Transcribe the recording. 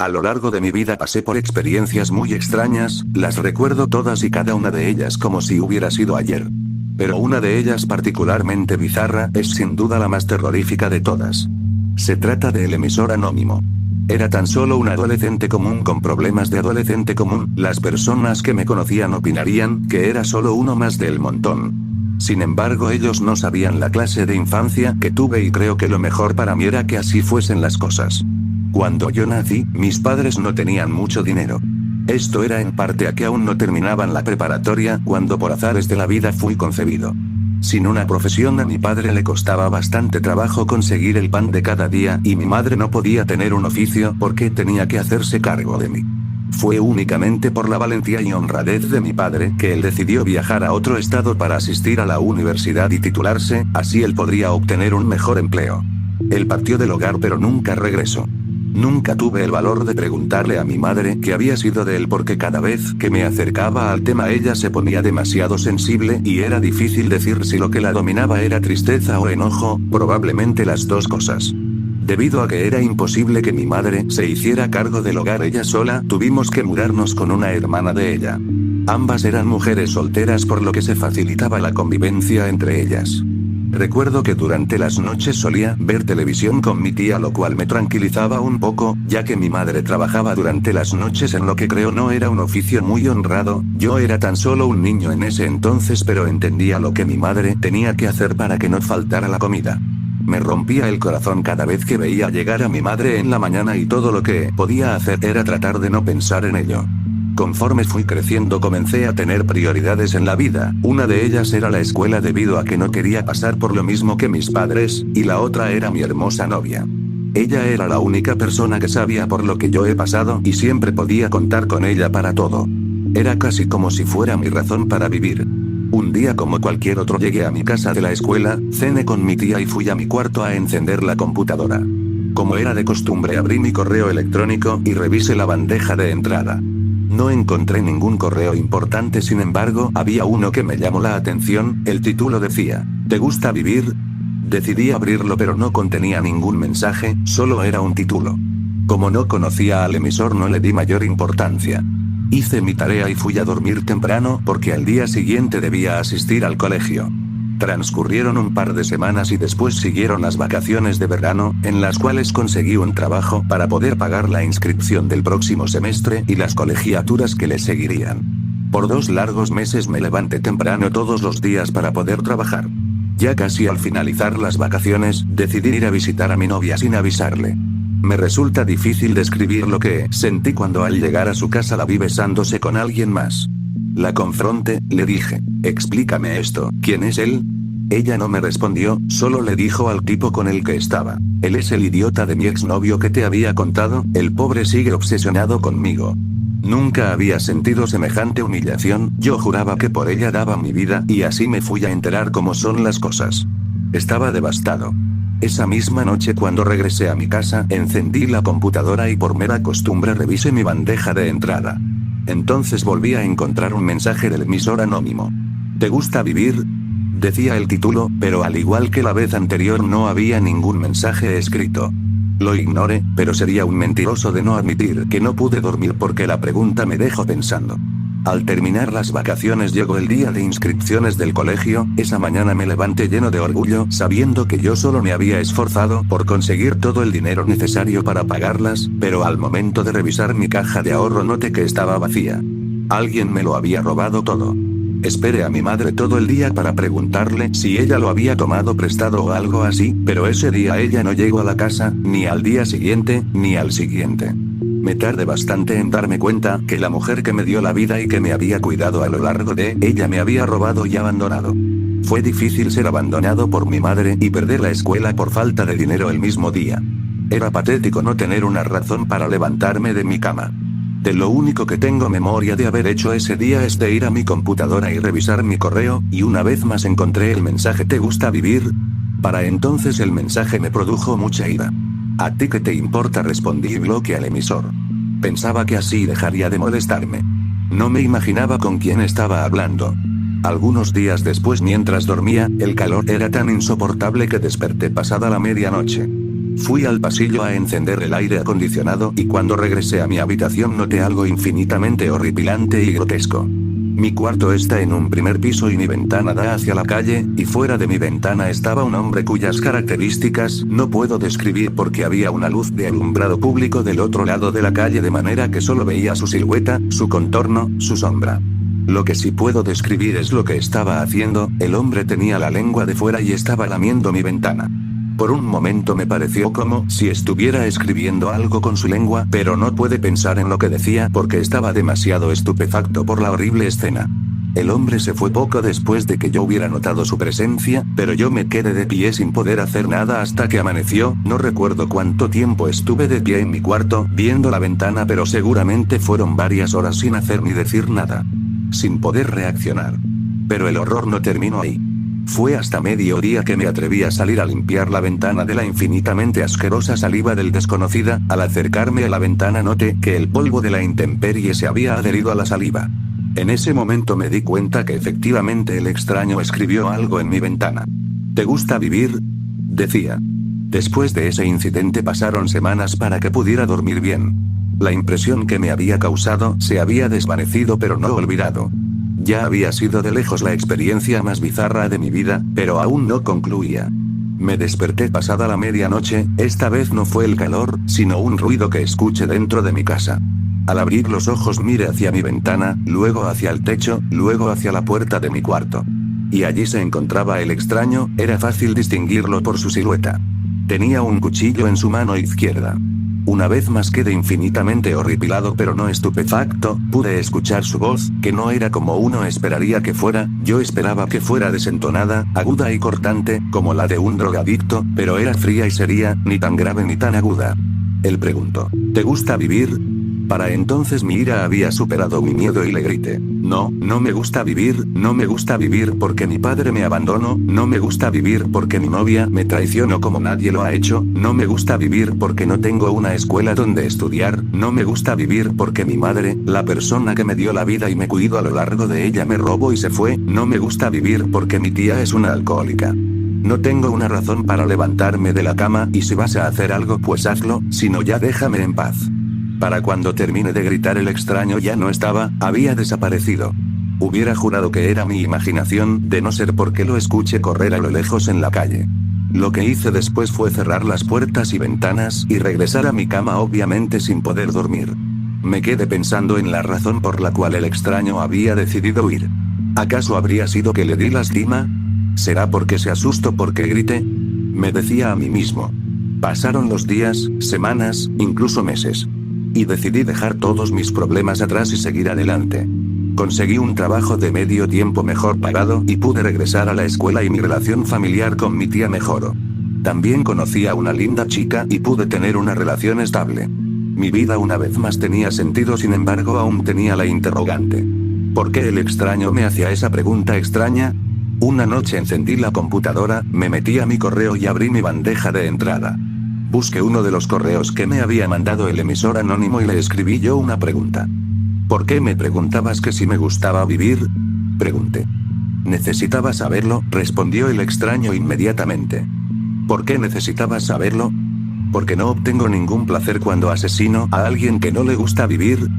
A lo largo de mi vida pasé por experiencias muy extrañas, las recuerdo todas y cada una de ellas como si hubiera sido ayer. Pero una de ellas particularmente bizarra es sin duda la más terrorífica de todas. Se trata del emisor anónimo. Era tan solo un adolescente común con problemas de adolescente común, las personas que me conocían opinarían que era solo uno más del montón. Sin embargo, ellos no sabían la clase de infancia que tuve y creo que lo mejor para mí era que así fuesen las cosas. Cuando yo nací, mis padres no tenían mucho dinero. Esto era en parte a que aún no terminaban la preparatoria cuando por azares de la vida fui concebido. Sin una profesión a mi padre le costaba bastante trabajo conseguir el pan de cada día y mi madre no podía tener un oficio porque tenía que hacerse cargo de mí. Fue únicamente por la valentía y honradez de mi padre que él decidió viajar a otro estado para asistir a la universidad y titularse, así él podría obtener un mejor empleo. Él partió del hogar pero nunca regresó. Nunca tuve el valor de preguntarle a mi madre qué había sido de él porque cada vez que me acercaba al tema ella se ponía demasiado sensible y era difícil decir si lo que la dominaba era tristeza o enojo, probablemente las dos cosas. Debido a que era imposible que mi madre se hiciera cargo del hogar ella sola, tuvimos que mudarnos con una hermana de ella. Ambas eran mujeres solteras por lo que se facilitaba la convivencia entre ellas. Recuerdo que durante las noches solía ver televisión con mi tía, lo cual me tranquilizaba un poco, ya que mi madre trabajaba durante las noches en lo que creo no era un oficio muy honrado. Yo era tan solo un niño en ese entonces, pero entendía lo que mi madre tenía que hacer para que no faltara la comida. Me rompía el corazón cada vez que veía llegar a mi madre en la mañana y todo lo que podía hacer era tratar de no pensar en ello. Conforme fui creciendo comencé a tener prioridades en la vida, una de ellas era la escuela debido a que no quería pasar por lo mismo que mis padres, y la otra era mi hermosa novia. Ella era la única persona que sabía por lo que yo he pasado y siempre podía contar con ella para todo. Era casi como si fuera mi razón para vivir. Un día como cualquier otro llegué a mi casa de la escuela, cené con mi tía y fui a mi cuarto a encender la computadora. Como era de costumbre abrí mi correo electrónico y revisé la bandeja de entrada. No encontré ningún correo importante, sin embargo, había uno que me llamó la atención, el título decía, ¿te gusta vivir? Decidí abrirlo pero no contenía ningún mensaje, solo era un título. Como no conocía al emisor no le di mayor importancia. Hice mi tarea y fui a dormir temprano porque al día siguiente debía asistir al colegio. Transcurrieron un par de semanas y después siguieron las vacaciones de verano, en las cuales conseguí un trabajo para poder pagar la inscripción del próximo semestre y las colegiaturas que le seguirían. Por 2 largos meses me levanté temprano todos los días para poder trabajar. Ya casi al finalizar las vacaciones, decidí ir a visitar a mi novia sin avisarle. Me resulta difícil describir lo que sentí cuando al llegar a su casa la vi besándose con alguien más. La confronté, le dije, explícame esto, ¿quién es él? Ella no me respondió, solo le dijo al tipo con el que estaba, él es el idiota de mi exnovio que te había contado, el pobre sigue obsesionado conmigo. Nunca había sentido semejante humillación, yo juraba que por ella daba mi vida y así me fui a enterar cómo son las cosas. Estaba devastado. Esa misma noche cuando regresé a mi casa, encendí la computadora y por mera costumbre revisé mi bandeja de entrada. Entonces volví a encontrar un mensaje del emisor anónimo. ¿Te gusta vivir? Decía el título, pero al igual que la vez anterior no había ningún mensaje escrito. Lo ignoré, pero sería un mentiroso de no admitir que no pude dormir porque la pregunta me dejó pensando. Al terminar las vacaciones llegó el día de inscripciones del colegio, esa mañana me levanté lleno de orgullo, sabiendo que yo solo me había esforzado por conseguir todo el dinero necesario para pagarlas, pero al momento de revisar mi caja de ahorro noté que estaba vacía. Alguien me lo había robado todo. Esperé a mi madre todo el día para preguntarle si ella lo había tomado prestado o algo así, pero ese día ella no llegó a la casa, ni al día siguiente, ni al siguiente. Me tardé bastante en darme cuenta que la mujer que me dio la vida y que me había cuidado a lo largo de ella me había robado y abandonado. Fue difícil ser abandonado por mi madre y perder la escuela por falta de dinero el mismo día. Era patético no tener una razón para levantarme de mi cama. De lo único que tengo memoria de haber hecho ese día es de ir a mi computadora y revisar mi correo, y una vez más encontré el mensaje ¿te gusta vivir? Para entonces el mensaje me produjo mucha ira. ¿A ti qué te importa? Respondí y bloqueé al emisor. Pensaba que así dejaría de molestarme. No me imaginaba con quién estaba hablando. Algunos días después mientras dormía, el calor era tan insoportable que desperté pasada la medianoche. Fui al pasillo a encender el aire acondicionado y cuando regresé a mi habitación noté algo infinitamente horripilante y grotesco. Mi cuarto está en un primer piso y mi ventana da hacia la calle, y fuera de mi ventana estaba un hombre cuyas características no puedo describir porque había una luz de alumbrado público del otro lado de la calle de manera que solo veía su silueta, su contorno, su sombra. Lo que sí puedo describir es lo que estaba haciendo. El hombre tenía la lengua de fuera y estaba lamiendo mi ventana. Por un momento me pareció como si estuviera escribiendo algo con su lengua, pero no pude pensar en lo que decía porque estaba demasiado estupefacto por la horrible escena. El hombre se fue poco después de que yo hubiera notado su presencia, pero yo me quedé de pie sin poder hacer nada hasta que amaneció. No recuerdo cuánto tiempo estuve de pie en mi cuarto, viendo la ventana, pero seguramente fueron varias horas sin hacer ni decir nada. Sin poder reaccionar. Pero el horror no terminó ahí. Fue hasta mediodía que me atreví a salir a limpiar la ventana de la infinitamente asquerosa saliva del desconocida. Al acercarme a la ventana noté que el polvo de la intemperie se había adherido a la saliva. En ese momento me di cuenta que efectivamente el extraño escribió algo en mi ventana. ¿Te gusta vivir?, decía. Después de ese incidente pasaron semanas para que pudiera dormir bien. La impresión que me había causado se había desvanecido pero no olvidado. Ya había sido de lejos la experiencia más bizarra de mi vida, pero aún no concluía. Me desperté pasada la medianoche. Esta vez no fue el calor, sino un ruido que escuché dentro de mi casa. Al abrir los ojos miré hacia mi ventana, luego hacia el techo, luego hacia la puerta de mi cuarto. Y allí se encontraba el extraño. Era fácil distinguirlo por su silueta. Tenía un cuchillo en su mano izquierda. Una vez más quedé infinitamente horripilado pero no estupefacto. Pude escuchar su voz, que no era como uno esperaría que fuera. Yo esperaba que fuera desentonada, aguda y cortante, como la de un drogadicto, pero era fría y seria, ni tan grave ni tan aguda. Él preguntó: ¿te gusta vivir? Para entonces mi ira había superado mi miedo y le grité: no, no me gusta vivir. No me gusta vivir porque mi padre me abandonó. No me gusta vivir porque mi novia me traicionó como nadie lo ha hecho. No me gusta vivir porque no tengo una escuela donde estudiar. No me gusta vivir porque mi madre, la persona que me dio la vida y me cuidó a lo largo de ella, me robó y se fue. No me gusta vivir porque mi tía es una alcohólica. No tengo una razón para levantarme de la cama, y si vas a hacer algo pues hazlo, si no ya déjame en paz. Para cuando terminé de gritar el extraño ya no estaba, había desaparecido. Hubiera jurado que era mi imaginación, de no ser porque lo escuché correr a lo lejos en la calle. Lo que hice después fue cerrar las puertas y ventanas y regresar a mi cama, obviamente sin poder dormir. Me quedé pensando en la razón por la cual el extraño había decidido huir. ¿Acaso habría sido que le di lástima? ¿Será porque se asustó porque grité? Me decía a mí mismo. Pasaron los días, semanas, incluso meses. Y decidí dejar todos mis problemas atrás y seguir adelante. Conseguí un trabajo de medio tiempo mejor pagado y pude regresar a la escuela y mi relación familiar con mi tía mejoró. También conocí a una linda chica y pude tener una relación estable. Mi vida una vez más tenía sentido, sin embargo aún tenía la interrogante. ¿Por qué el extraño me hacía esa pregunta extraña? Una noche encendí la computadora, me metí a mi correo y abrí mi bandeja de entrada. Busqué uno de los correos que me había mandado el emisor anónimo y le escribí yo una pregunta. ¿Por qué me preguntabas que si me gustaba vivir?, pregunté. Necesitaba saberlo, respondió el extraño inmediatamente. ¿Por qué necesitabas saberlo? Porque no obtengo ningún placer cuando asesino a alguien que no le gusta vivir.